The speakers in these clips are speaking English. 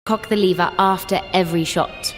Cock the lever after every shot.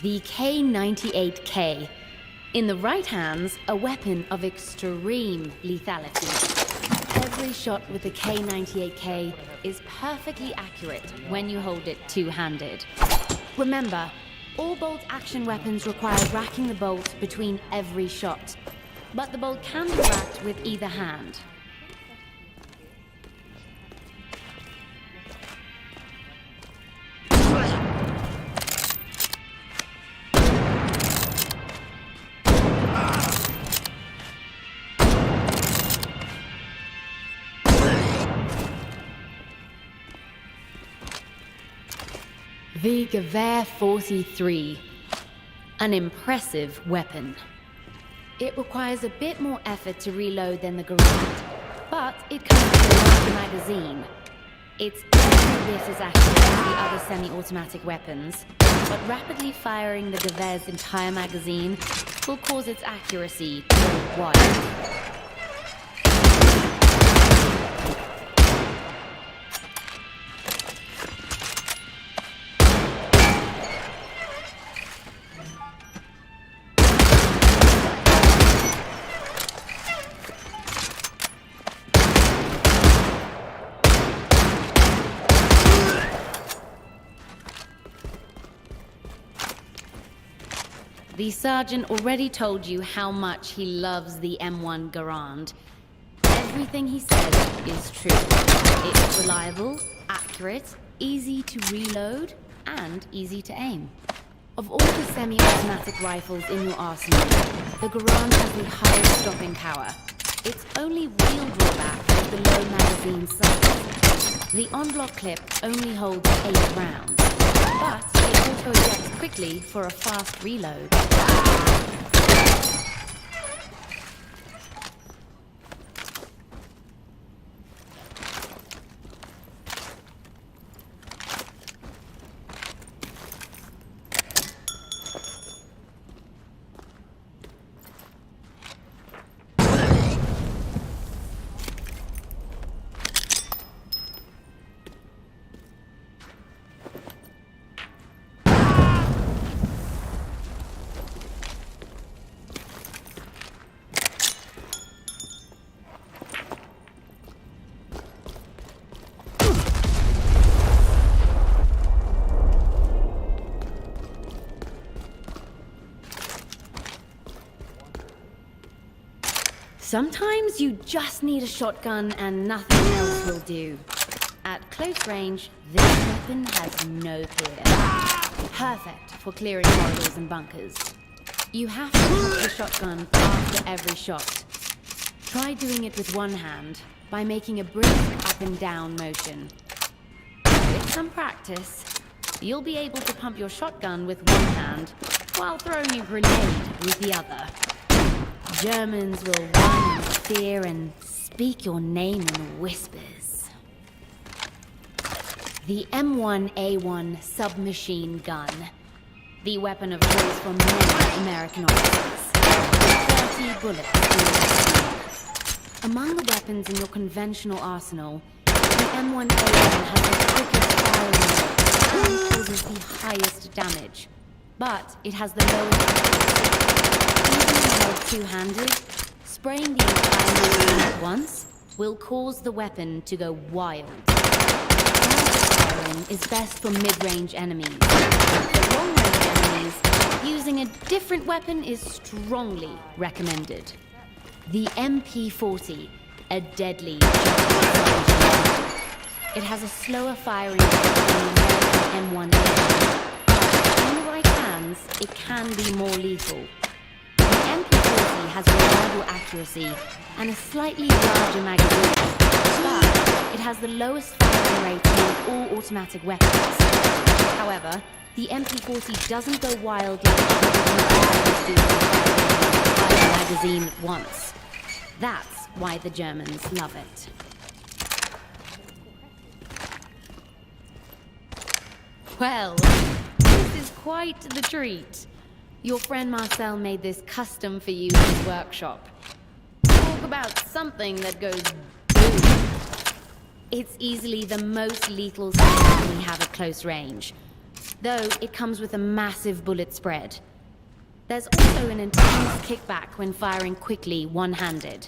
The K98K. In the right hands, a weapon of extreme lethality. Every shot with the K98K is perfectly accurate when you hold it two-handed. Remember, All bolt-action weapons require racking the bolt between every shot, but the bolt can be racked with either hand. The Gewehr 43, an impressive weapon. It requires a bit more effort to reload than the Garand, but it comes with a larger magazine. It's every bit as accurate as the other semi-automatic weapons, but rapidly firing the Gewehr's entire magazine will cause its accuracy to go wide. The sergeant already told you how much he loves the M1 Garand. Everything he says is true. It's reliable, accurate, easy to reload, and easy to aim. Of all the semi-automatic rifles in your arsenal, the Garand has the highest stopping power. Its only real drawback is the low magazine size. The on-block clip only holds 8 rounds, but it auto-ejects quickly for a fast reload. Sometimes you just need a shotgun and nothing else will do. At close range, this weapon has no peer. Perfect for clearing corridors and bunkers. You have to pump the shotgun after every shot. Try doing it with one hand by making a brisk up and down motion. With some practice, you'll be able to pump your shotgun with one hand while throwing a grenade with the other. Germans will run in fear and speak your name in whispers. The M1A1 submachine gun. The weapon of choice for many American officers. 30 bullets. Among the weapons in your conventional arsenal, the M1A1 has the quickest firing rate and causes the highest damage. But it has the lowest accuracy. Even when held two-handed, spraying the entire magazine at once will cause the weapon to go wild. Firing is best for mid-range enemies. For long-range enemies, using a different weapon is strongly recommended. The MP40, a deadly it has a slower firing rate than the American M1A1. In the right hands, it can be more lethal. The MP40 has reliable accuracy and a slightly larger magazine, but it has the lowest firing rate among all automatic weapons. However, the MP40 doesn't go wild like the do with a magazine at once. That's why the Germans love it. Well, this is quite the treat. Your friend Marcel made this custom for you in his workshop. Talk about something that goes boom. It's easily the most lethal weapon we have at close range, though it comes with a massive bullet spread. There's also an intense kickback when firing quickly one-handed.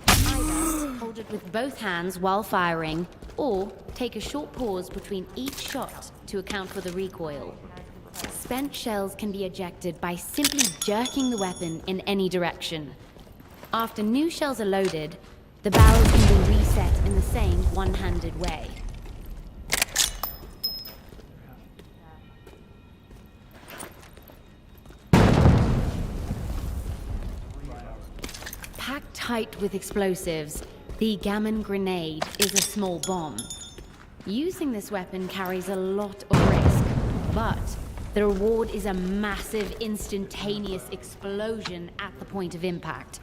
Either hold it with both hands while firing, or take a short pause between each shot to account for the recoil. Spent shells can be ejected by simply jerking the weapon in any direction. After new shells are loaded, the barrels can be reset in the same one-handed way. Packed tight with explosives, the gammon grenade is a small bomb. Using this weapon carries a lot of risk, but the reward is a massive, instantaneous explosion at the point of impact.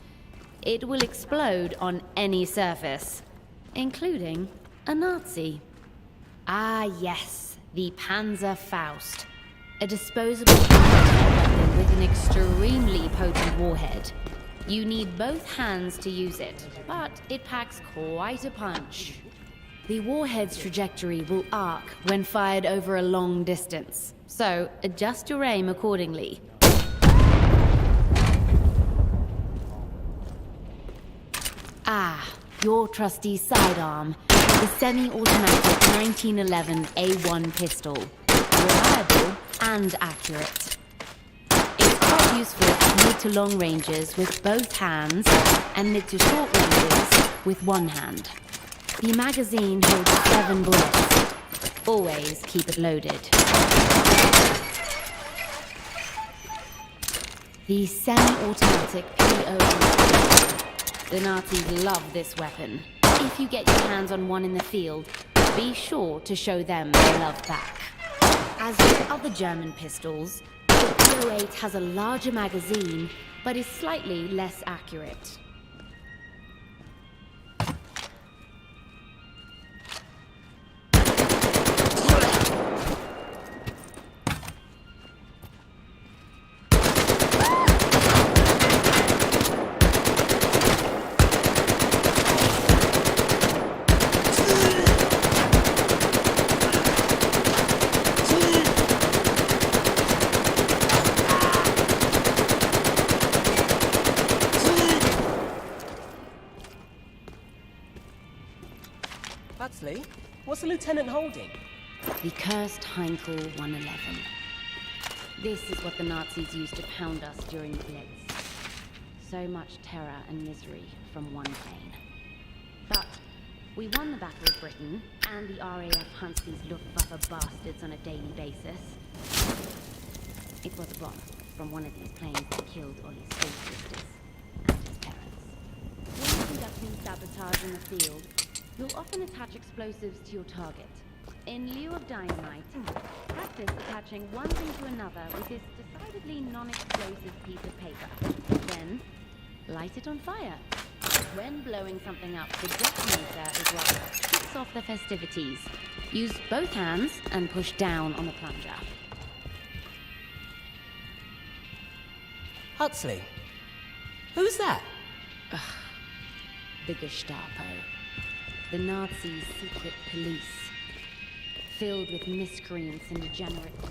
It will explode on any surface, including a Nazi. Ah yes, the Panzerfaust, a disposable weapon with an extremely potent warhead. You need both hands to use it, but it packs quite a punch. The warhead's trajectory will arc when fired over a long distance, so adjust your aim accordingly. Ah, your trusty sidearm, the semi-automatic 1911 A1 pistol. Reliable and accurate. It's quite useful at mid to long ranges with both hands, and mid to short ranges with one hand. The magazine holds 7 bullets. Always keep it loaded. The semi-automatic PO. The Nazis love this weapon. If you get your hands on one in the field, be sure to show them their love back. As with other German pistols, the P08 has a larger magazine, but is slightly less accurate. Huxley, what's the lieutenant holding? The cursed Heinkel 111. This is what the Nazis used to pound us during the Blitz. So much terror and misery from one plane. But we won the Battle of Britain, and the RAF hunts these Luftwaffe bastards on a daily basis. It was a bomb from one of these planes that killed Ollie's school sisters and his parents. When conducting sabotage in the field, you'll often attach explosives to your target. In lieu of dynamite, practice attaching one thing to another with this decidedly non-explosive piece of paper. Then, light it on fire. When blowing something up, the detonator is what kicks off the festivities. Use both hands and push down on the plunger. Huxley, who's that? The Gestapo. The Nazis' secret police. Filled with miscreants and degenerates.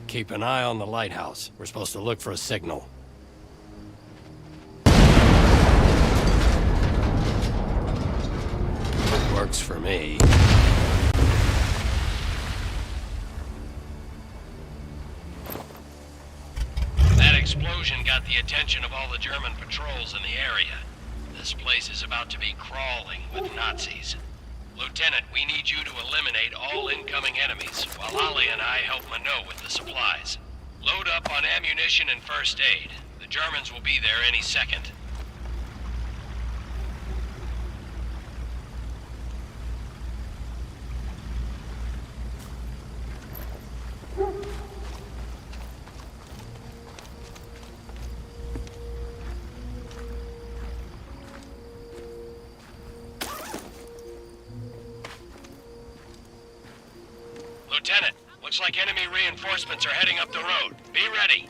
Keep an eye on the lighthouse. We're supposed to look for a signal. Works for me. That explosion got the attention of all the German patrols in the area. This place is about to be crawling with Nazis. Lieutenant, we need you to eliminate all incoming enemies, while Ollie and I help Minot with the supplies. Load up on ammunition and first aid. The Germans will be there any second. Lieutenant, Looks like enemy reinforcements are heading up the road. Be ready.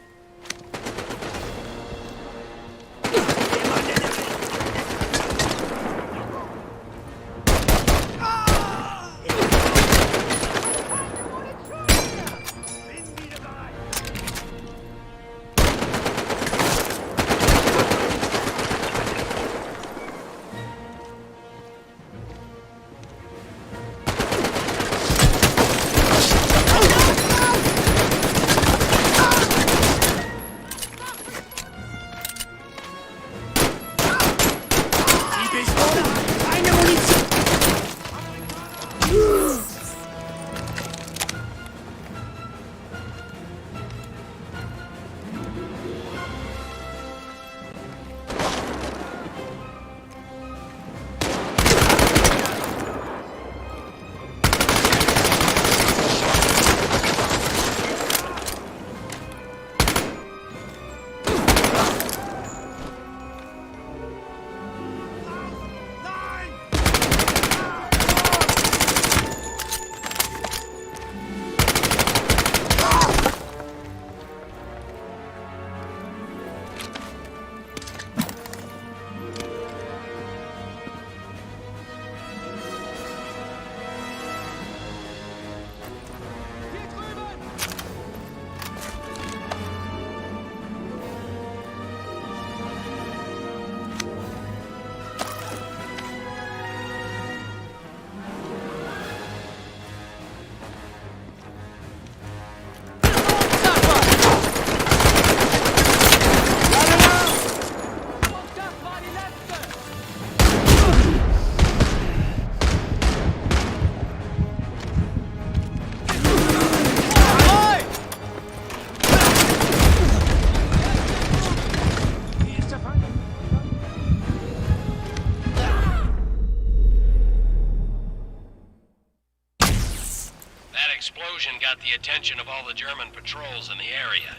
Explosion got the attention of all the German patrols in the area.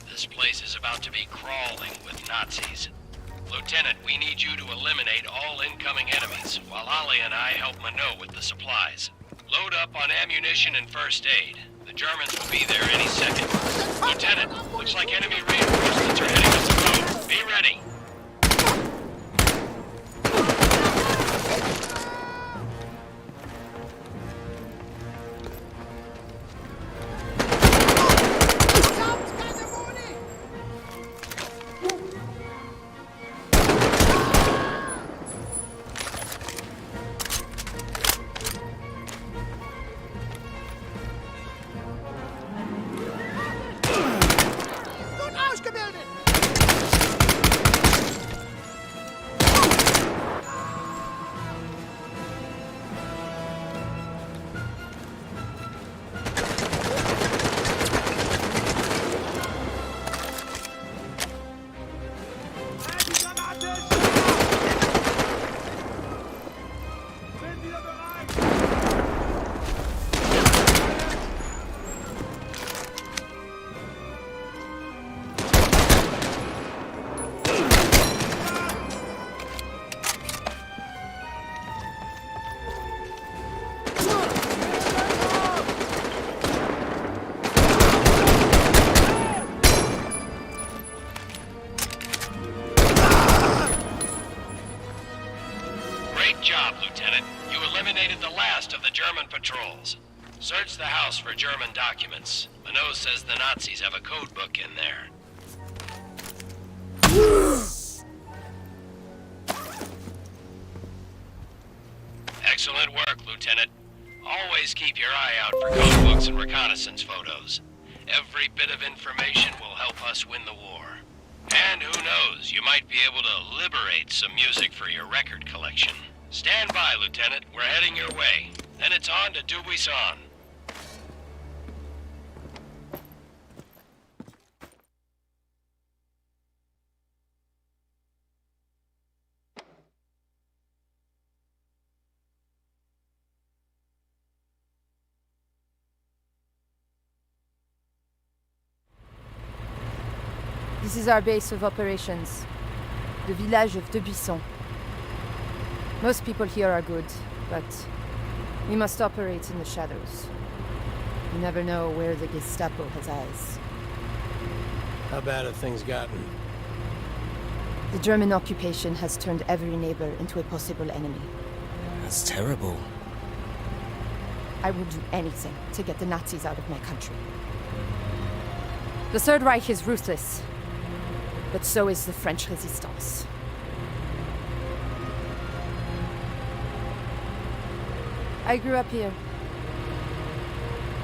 This place is about to be crawling with Nazis. Lieutenant, we need you to eliminate all incoming enemies, while Ali and I help Minot with the supplies. Load up on ammunition and first aid. The Germans will be there any second. Lieutenant, looks like enemy reinforcements are heading up the road. Be ready. Great job, Lieutenant. You eliminated the last of the German patrols. Search the house for German documents. Minot says the Nazis have a code book in there. Excellent work, Lieutenant. Always keep your eye out for code books and reconnaissance photos. Every bit of information will help us win the war. And who knows, you might be able to liberate some music for your record collection. Stand by, Lieutenant. We're heading your way. Then it's on to Dubuisson. This is our base of operations, the village of Dubuisson. Most people here are good, but we must operate in the shadows. You never know where the Gestapo has eyes. How bad have things gotten? The German occupation has turned every neighbor into a possible enemy. That's terrible. I will do anything to get the Nazis out of my country. The Third Reich is ruthless, but so is the French resistance. I grew up here.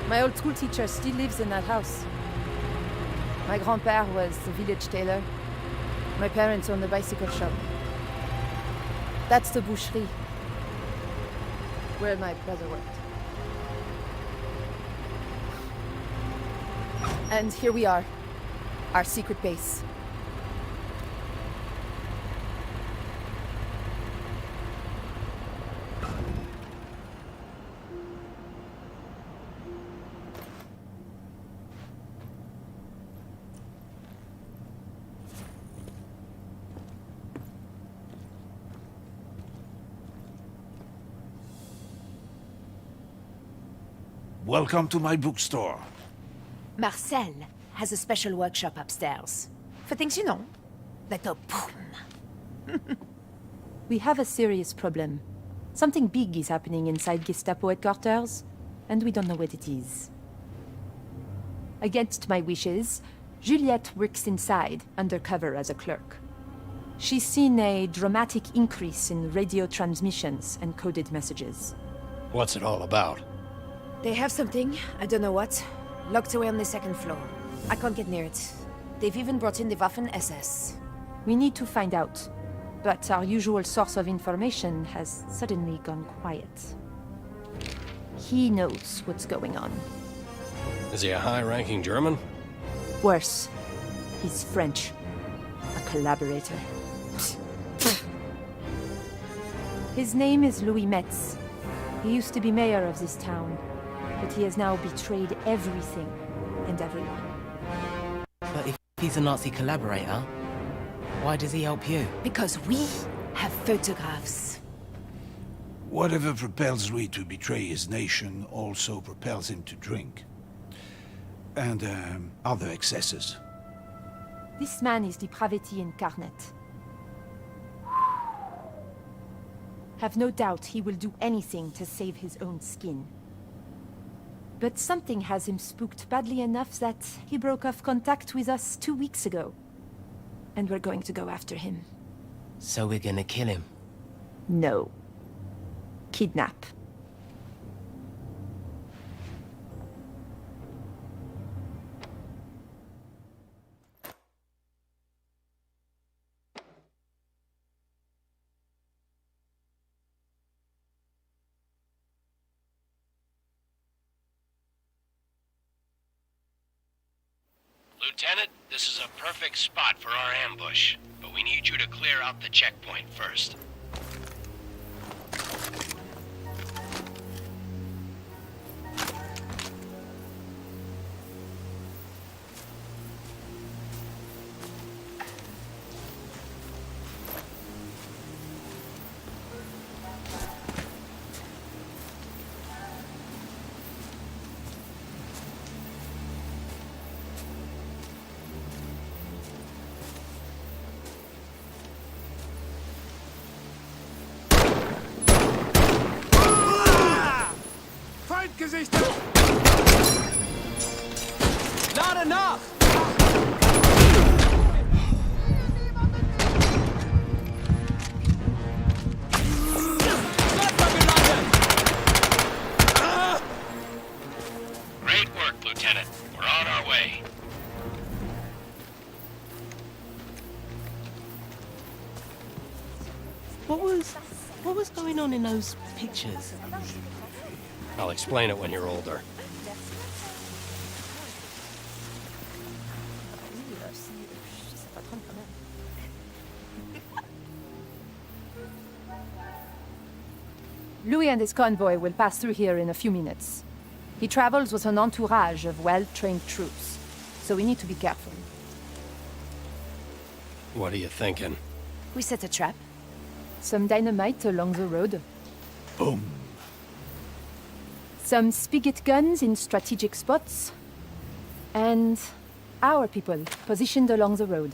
My old school teacher still lives in that house. My grand-père was the village tailor. My parents owned the bicycle shop. That's the boucherie, where my brother worked. And here we are, our secret base. Welcome to my bookstore. Marcel has a special workshop upstairs. For things you know, like a boom. We have a serious problem. Something big is happening inside Gestapo headquarters, and we don't know what it is. Against my wishes, Juliette works inside, undercover as a clerk. She's seen a dramatic increase in radio transmissions and coded messages. What's it all about? They have something, I don't know what, locked away on the second floor. I can't get near it. They've even brought in the Waffen-SS. We need to find out, but our usual source of information has suddenly gone quiet. He knows what's going on. Is he a high-ranking German? Worse, he's French. A collaborator. His name is Louis Metz. He used to be mayor of this town, but he has now betrayed everything and everyone. But if he's a Nazi collaborator, why does he help you? Because we have photographs. Whatever propels Louis to betray his nation also propels him to drink. And other excesses. This man is depravity incarnate. Have no doubt he will do anything to save his own skin. But something has him spooked badly enough that he broke off contact with us 2 weeks ago. And we're going to go after him. So we're gonna kill him? No. Kidnap. Lieutenant, this is a perfect spot for our ambush, but we need you to clear out the checkpoint first. Not enough! Great work, Lieutenant. We're on our way. What was going on in those pictures? I'll explain it when you're older. Louis and his convoy will pass through here in a few minutes. He travels with an entourage of well-trained troops, so we need to be careful. What are you thinking? We set a trap. Some dynamite along the road. Boom. Some spigot guns in strategic spots. And our people positioned along the road.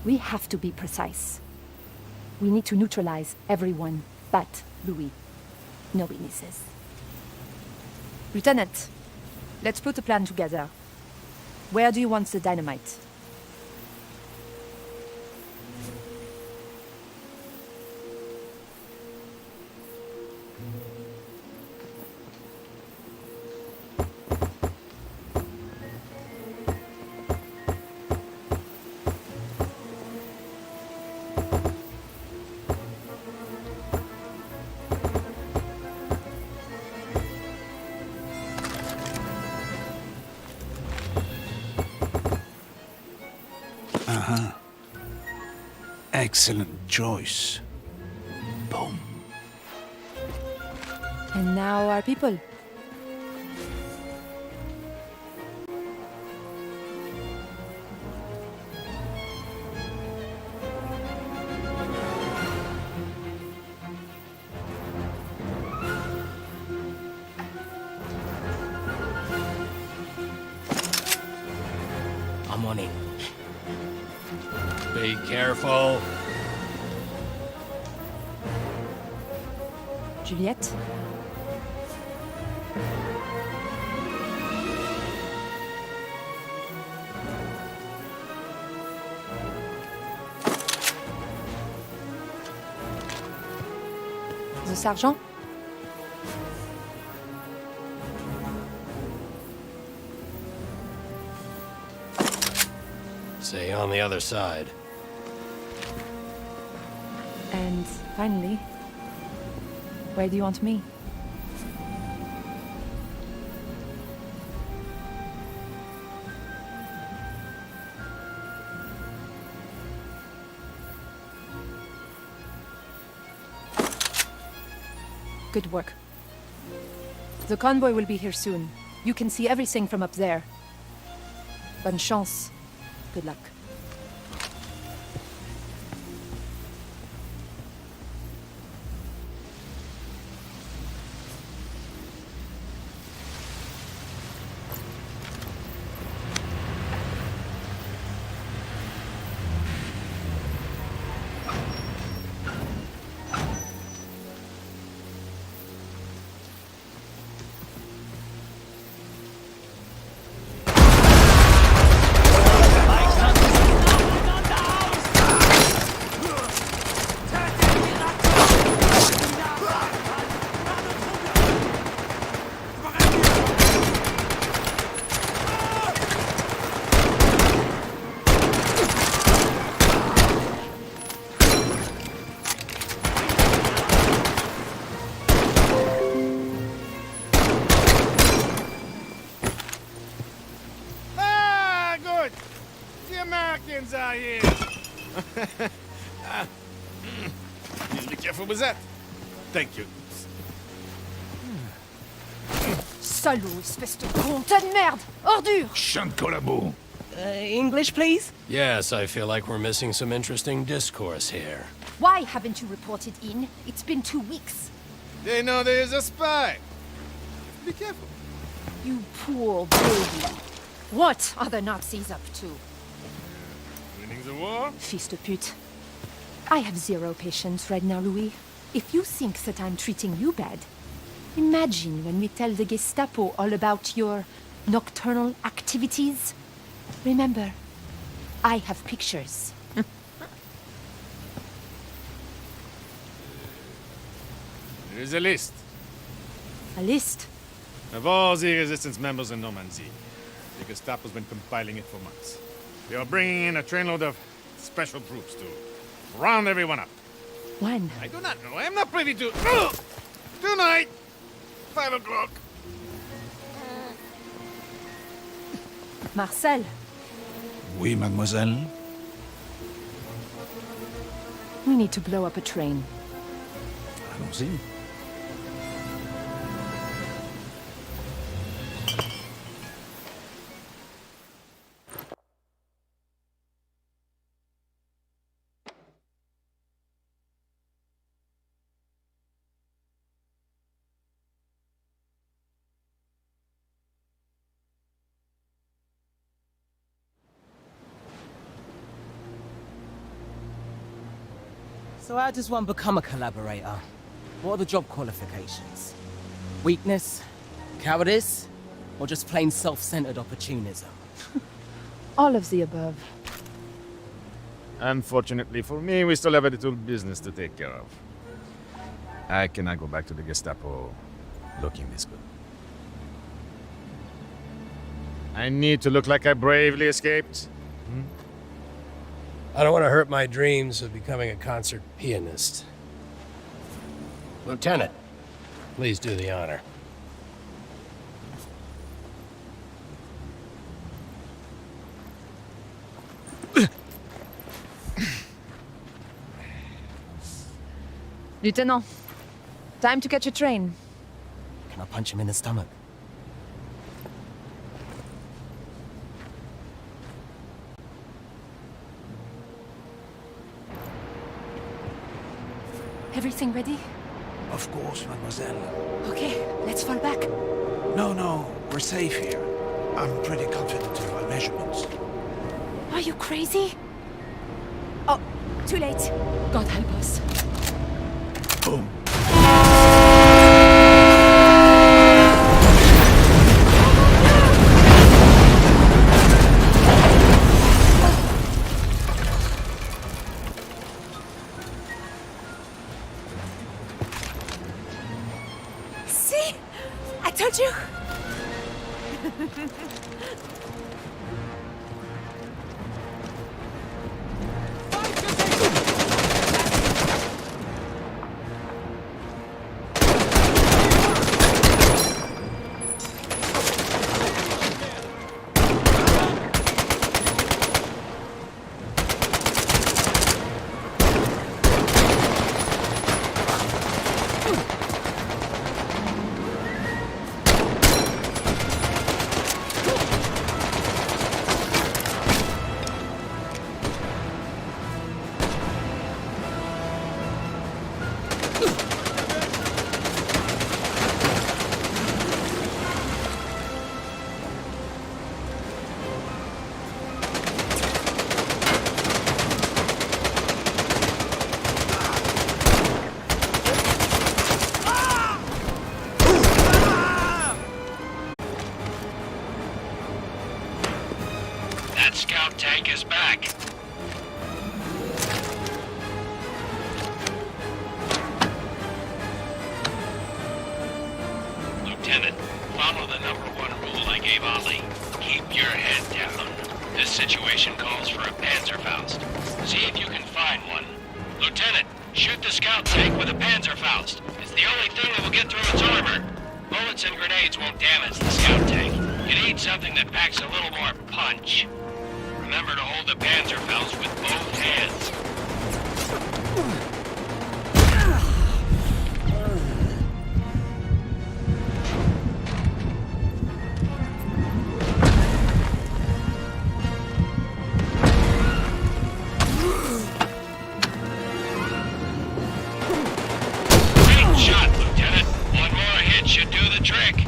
We have to be precise. We need to neutralize everyone but Louis. No witnesses. Lieutenant, let's put a plan together. Where do you want the dynamite? Excellent choice. Boom. And now our people. I'm on it. Be careful. Juliette? The sergeant? Say on the other side. And finally, where do you want me? Good work. The convoy will be here soon. You can see everything from up there. Bonne chance. Good luck. Americans are here. Please be careful with that. Thank you. Salaud, espèce de con, tas de merde! Ordure! Chant de collabo. English, please? Yes, I feel like we're missing some interesting discourse here. Why haven't you reported in? It's been 2 weeks. They know there is a spy. Be careful. You poor baby. What are the Nazis up to? Winning the war? Fils de pute. I have zero patience right now, Louis. If you think that I'm treating you bad, imagine when we tell the Gestapo all about your nocturnal activities. Remember, I have pictures. There is a list A list? of all the resistance members in Normandy. The Gestapo's been compiling it for months. They are bringing in a trainload of special troops to round everyone up. When? I do not know. I am not privy to... Tonight! 5 o'clock. Marcel, Oui, mademoiselle. we need to blow up a train. Allons-y. So how does one become a collaborator? What are the job qualifications? Weakness? Cowardice? Or just plain self-centered opportunism? All of the above. Unfortunately for me, we still have a little business to take care of. I cannot go back to the Gestapo looking this good. I need to look like I bravely escaped. I don't want to hurt my dreams of becoming a concert pianist. Lieutenant, please do the honor. Lieutenant, time to catch a train. Can I punch him in the stomach? Everything ready? Of course, mademoiselle. Okay, let's fall back. No, we're safe here. I'm pretty confident in my measurements. Are you crazy? Oh, too late. God help us. Boom. See? I told you. That scout tank is back. Lieutenant, follow the #1 rule I gave Ali. Keep your head down. This situation calls for a Panzerfaust. See if you can find one. Lieutenant, shoot the scout tank with a Panzerfaust. It's the only thing that will get through its armor. Bullets and grenades won't damage the scout tank. You need something that packs a little more punch. Remember to hold the Panzerfaust with both hands. Great shot, Lieutenant. One more hit should do the trick.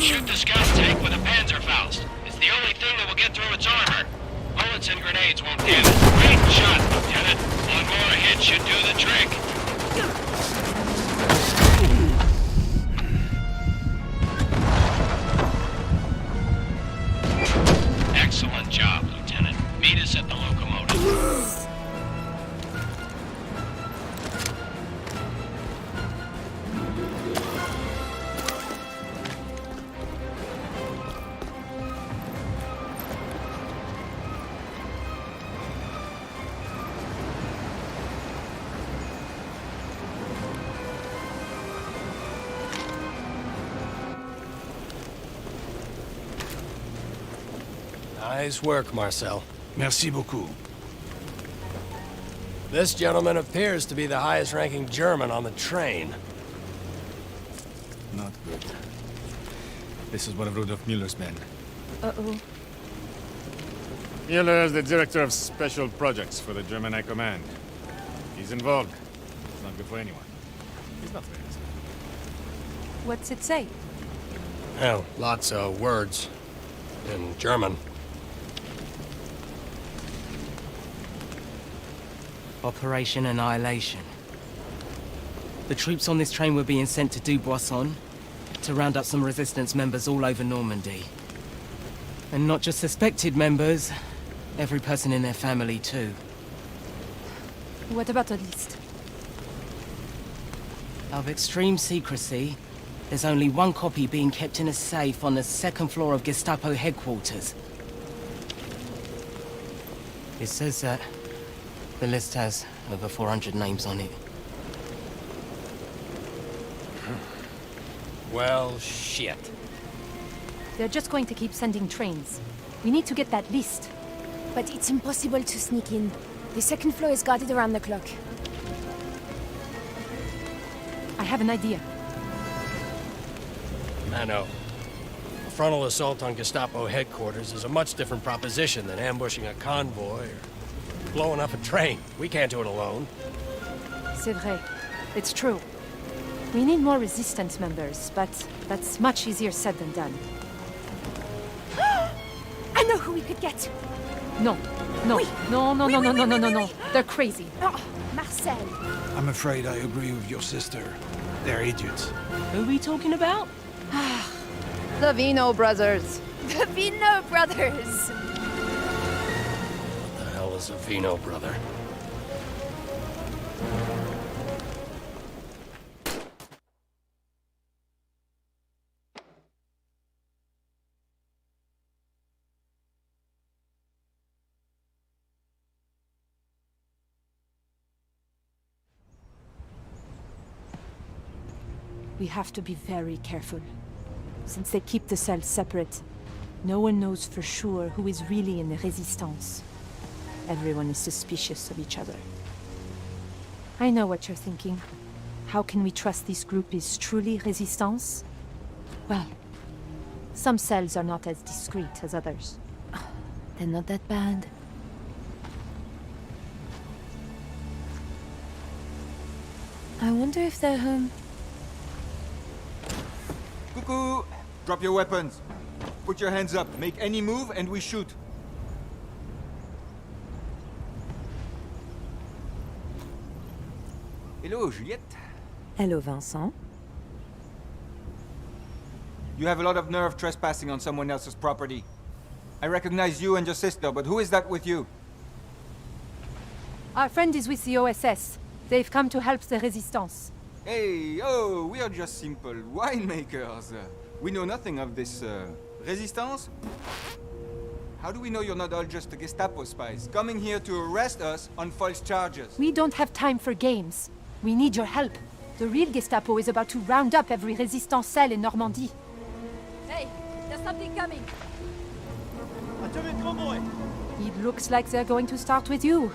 Shoot the scout tank with a Panzerfaust. It's the only thing that will get through its armor. Bullets and grenades won't damage. Great shot, Lieutenant. One more hit should do the trick. Excellent job, Lieutenant. Meet us at the locomotive. Nice work, Marcel. Merci beaucoup. This gentleman appears to be the highest-ranking German on the train. Not good. This is one of Rudolf Mueller's men. Uh-oh. Mueller is the director of special projects for the German High Command. He's involved. It's not good for anyone. He's not famous. What's it say? Well, lots of words in German. Operation Annihilation. The troops on this train were being sent to Dubuisson to round up some resistance members all over Normandy. And not just suspected members, every person in their family too. What about the list? Of extreme secrecy, there's only one copy being kept in a safe on the second floor of Gestapo headquarters. It says that the list has over 400 names on it. Well, shit. They're just going to keep sending trains. We need to get that list. But it's impossible to sneak in. The second floor is guarded around the clock. I have an idea. I know. A frontal assault on Gestapo headquarters is a much different proposition than ambushing a convoy or blowing up a train. We can't do it alone. C'est vrai. It's true. We need more resistance members, but that's much easier said than done. I know who we could get. No. No. Oui. No, no, Oui, no, oui, no, oui, no, no, oui, no, oui, no. oui. They're crazy. Oh, Marcel. I'm afraid I agree with your sister. They're idiots. Who are we talking about? The Vino brothers. The Vino brothers. What the hell is a Vino brother? We have to be very careful. Since they keep the cells separate, no one knows for sure who is really in the Resistance. Everyone is suspicious of each other. I know what you're thinking. How can we trust this group is truly Resistance? Well, some cells are not as discreet as others. They're not that bad. I wonder if they're home. Cuckoo! Drop your weapons. Put your hands up. Make any move and we shoot. Hello, Juliette. Hello, Vincent. You have a lot of nerve trespassing on someone else's property. I recognize you and your sister, but who is that with you? Our friend is with the OSS. They've come to help the Resistance. Hey, oh, we are just simple winemakers. We know nothing of this, resistance? How do we know you're not all just Gestapo spies, coming here to arrest us on false charges? We don't have time for games. We need your help. The real Gestapo is about to round up every Resistance cell in Normandy. Hey, there's something coming. It looks like they're going to start with you.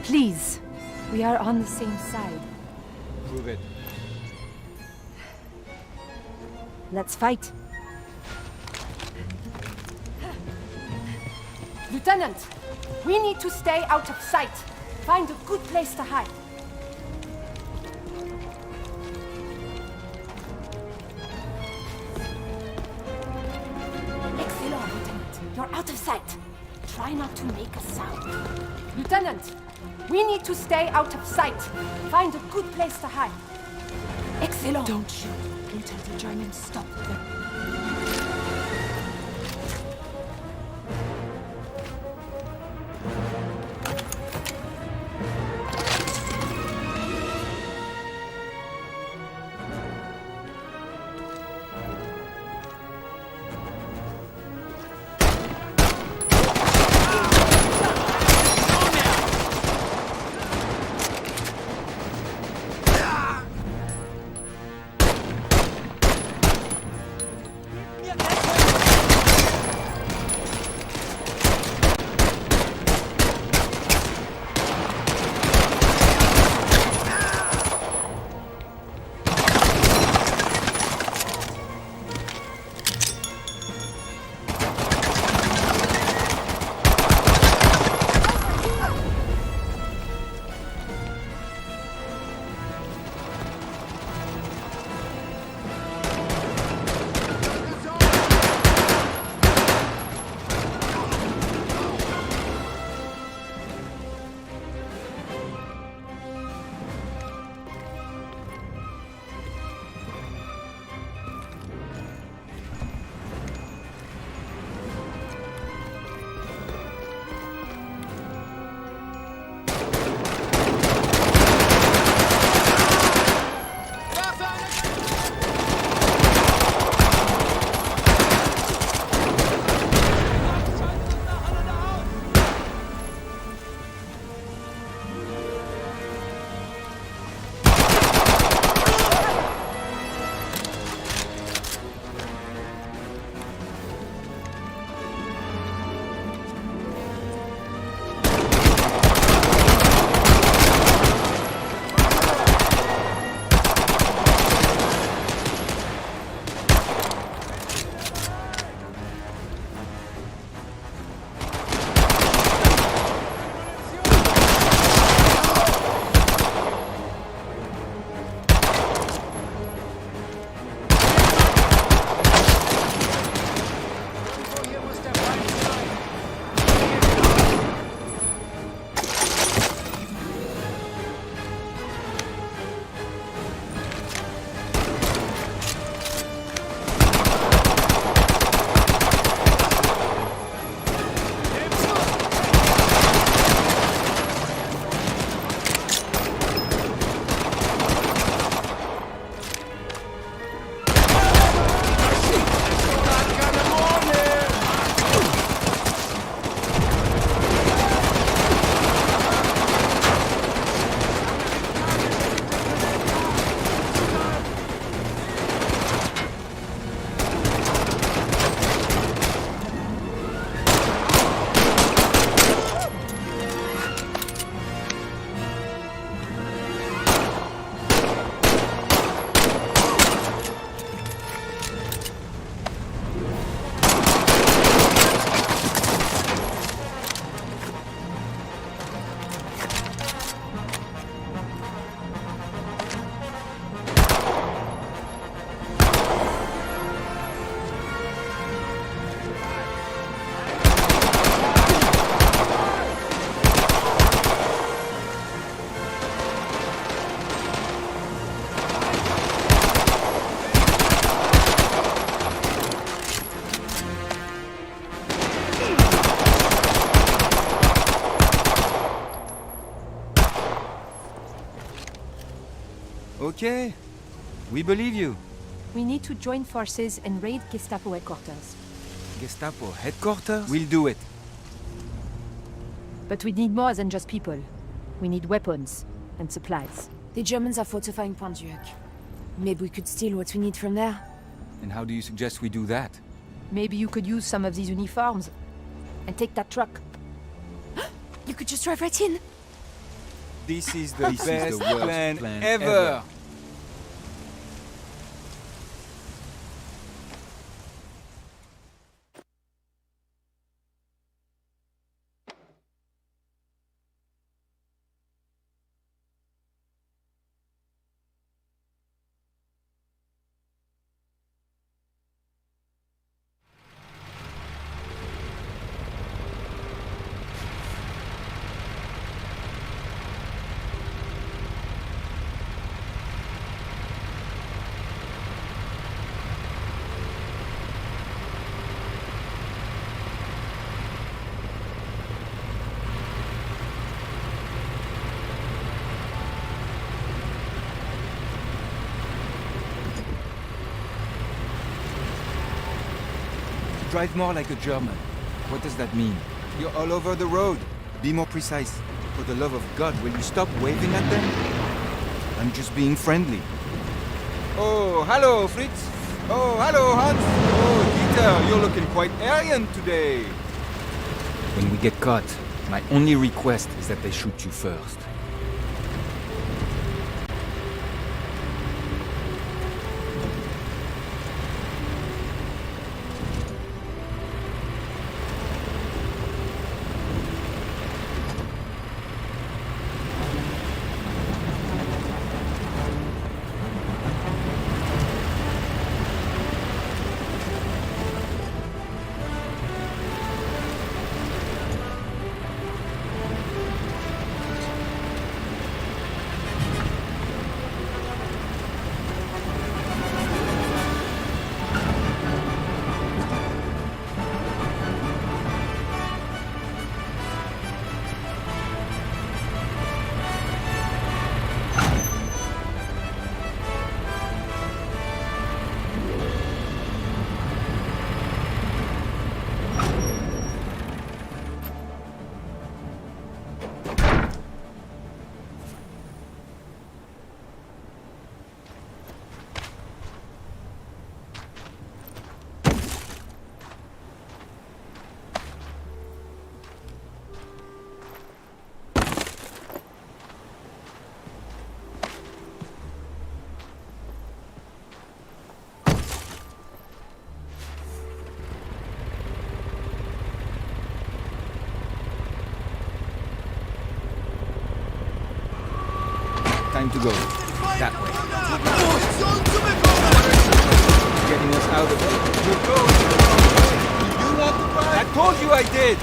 Please, we are on the same side. Prove it. Let's fight. Lieutenant, we need to stay out of sight. Find a good place to hide. sight. Try not to make a sound. Lieutenant, we need to stay out of sight. Find a good place to hide. Excellent. Don't shoot until the Germans stop them. Okay. We believe you. We need to join forces and raid Gestapo headquarters. Gestapo headquarters? We'll do it. But we need more than just people. We need weapons and supplies. The Germans are fortifying Pont-Duc. Maybe we could steal what we need from there. And how do you suggest we do that? Maybe you could use some of these uniforms and take that truck. You could just drive right in. This is the best plan ever. drive more like a German. What does that mean? You're all over the road. Be more precise. For the love of God, will you stop waving at them? I'm just being friendly. Oh, hello, Fritz. Oh, hello, Hans. Oh, Dieter, you're looking quite arrogant today. When we get caught, my only request is that they shoot you first. Time to go. That way. Getting us out of here. We're going the wrong way. You want to fight? I told you I did!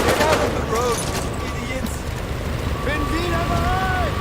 Get out of the road, idiots! Benzina bereit!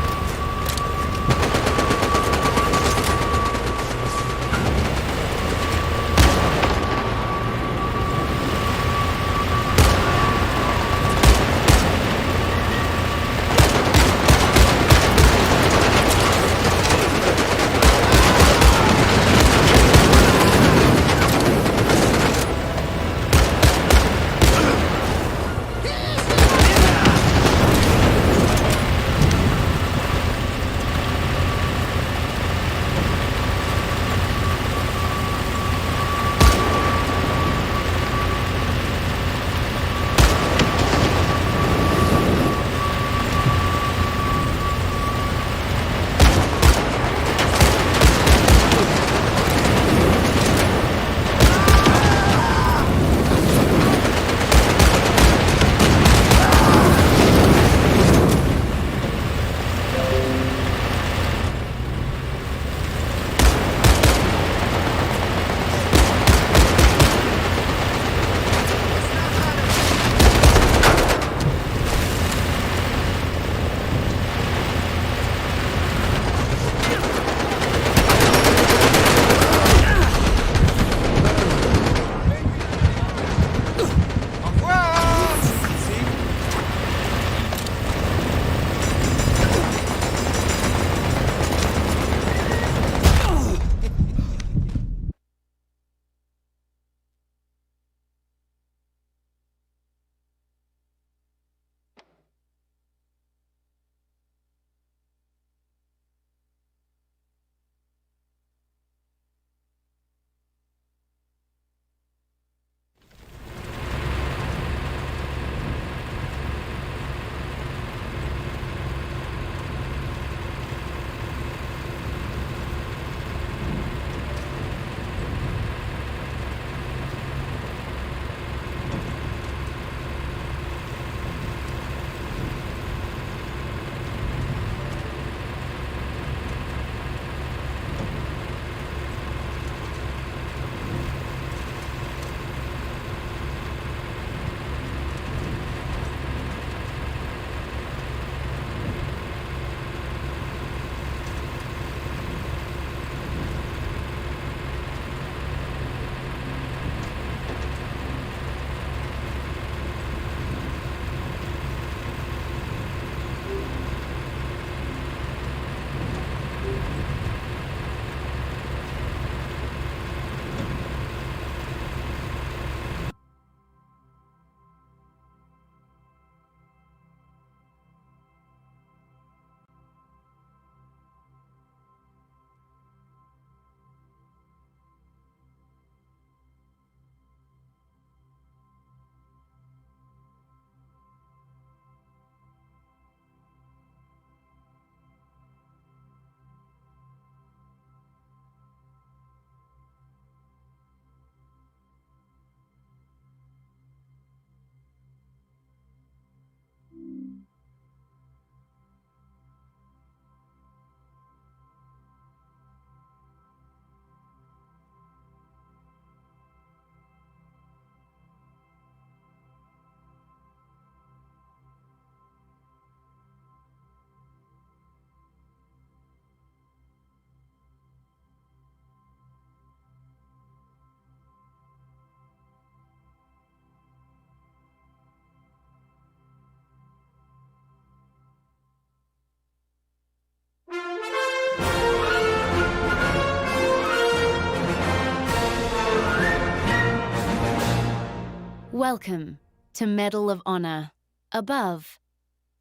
Welcome to Medal of Honor, above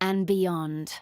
and beyond.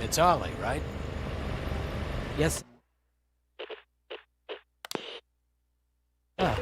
It's Ollie, right? Yes. Ah.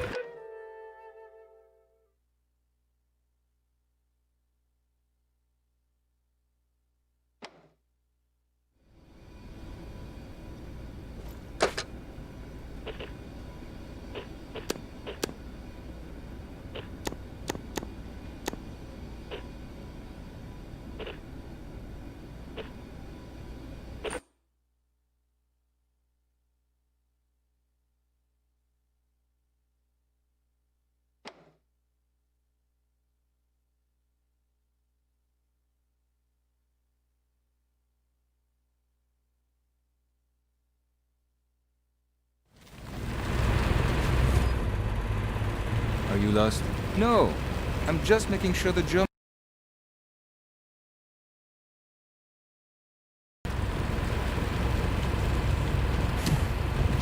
Are you lost? No. I'm just making sure the German...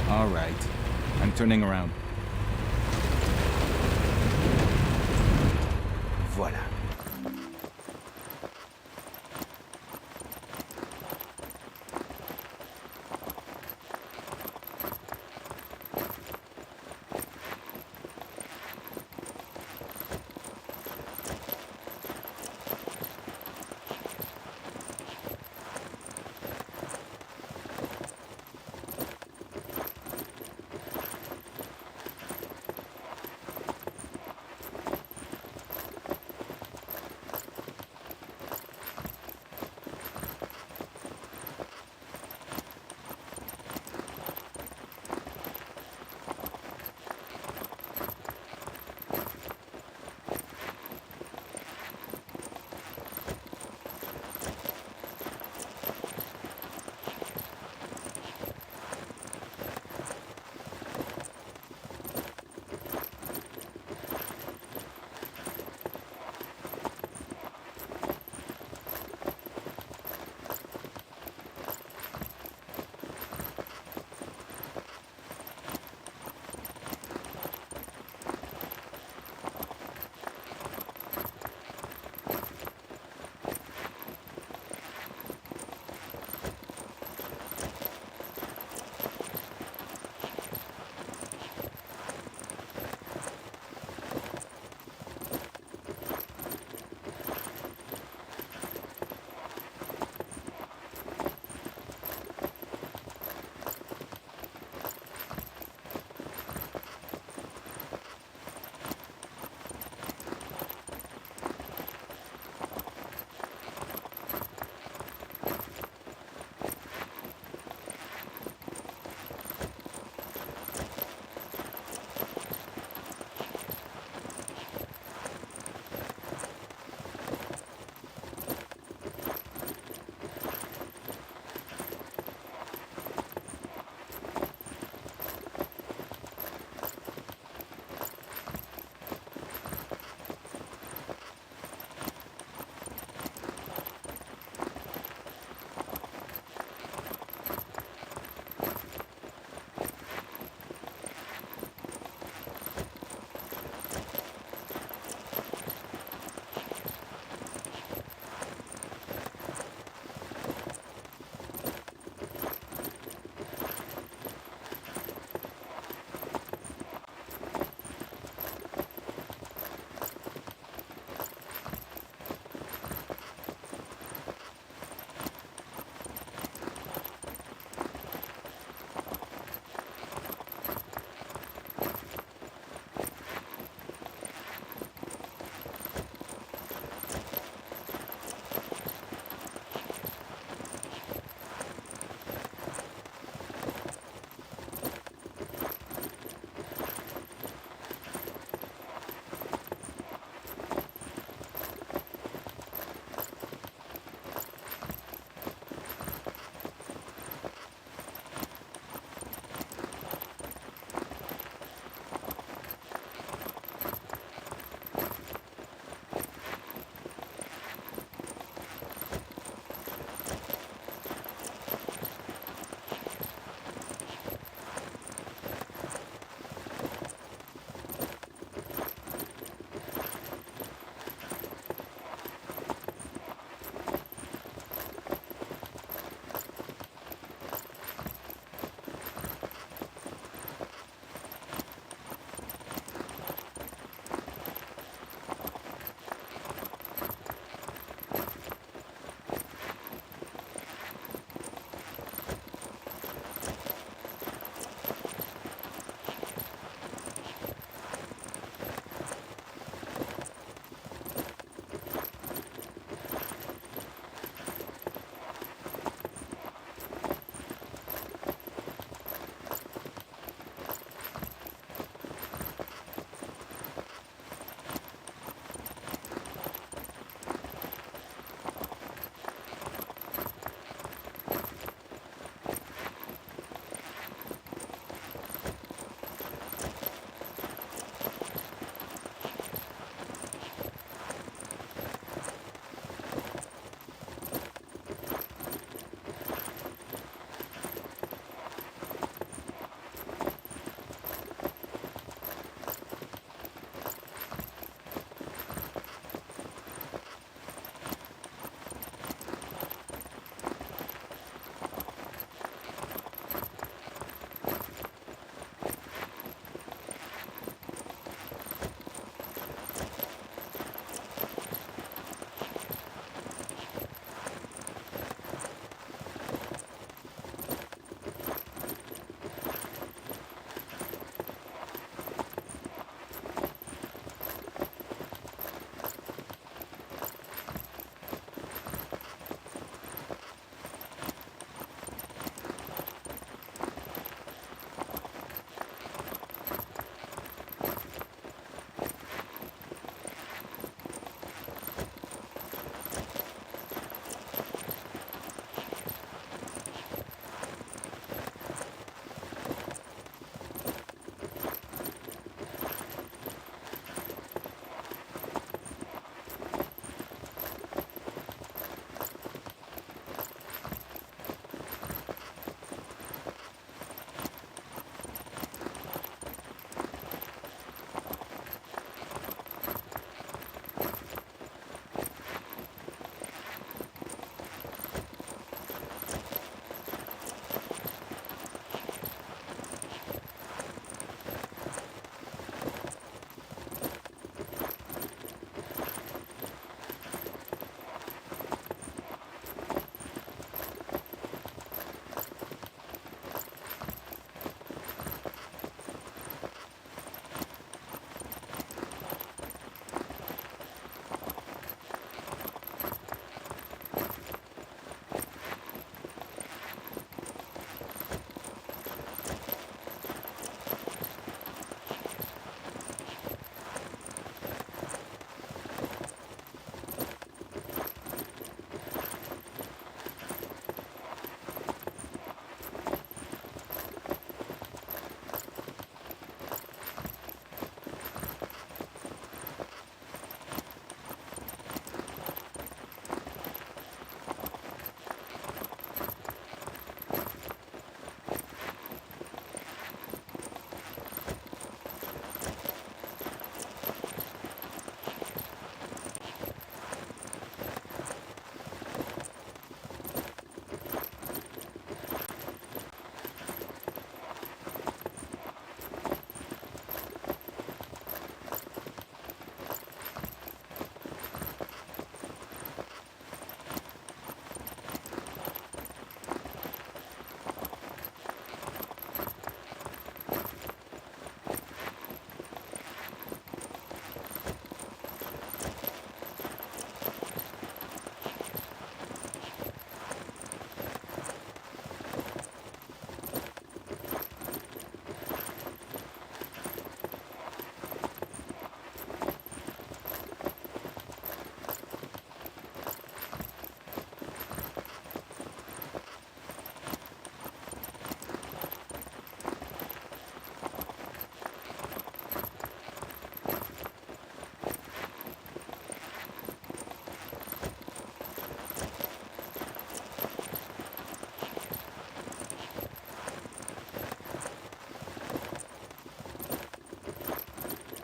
All right. I'm turning around.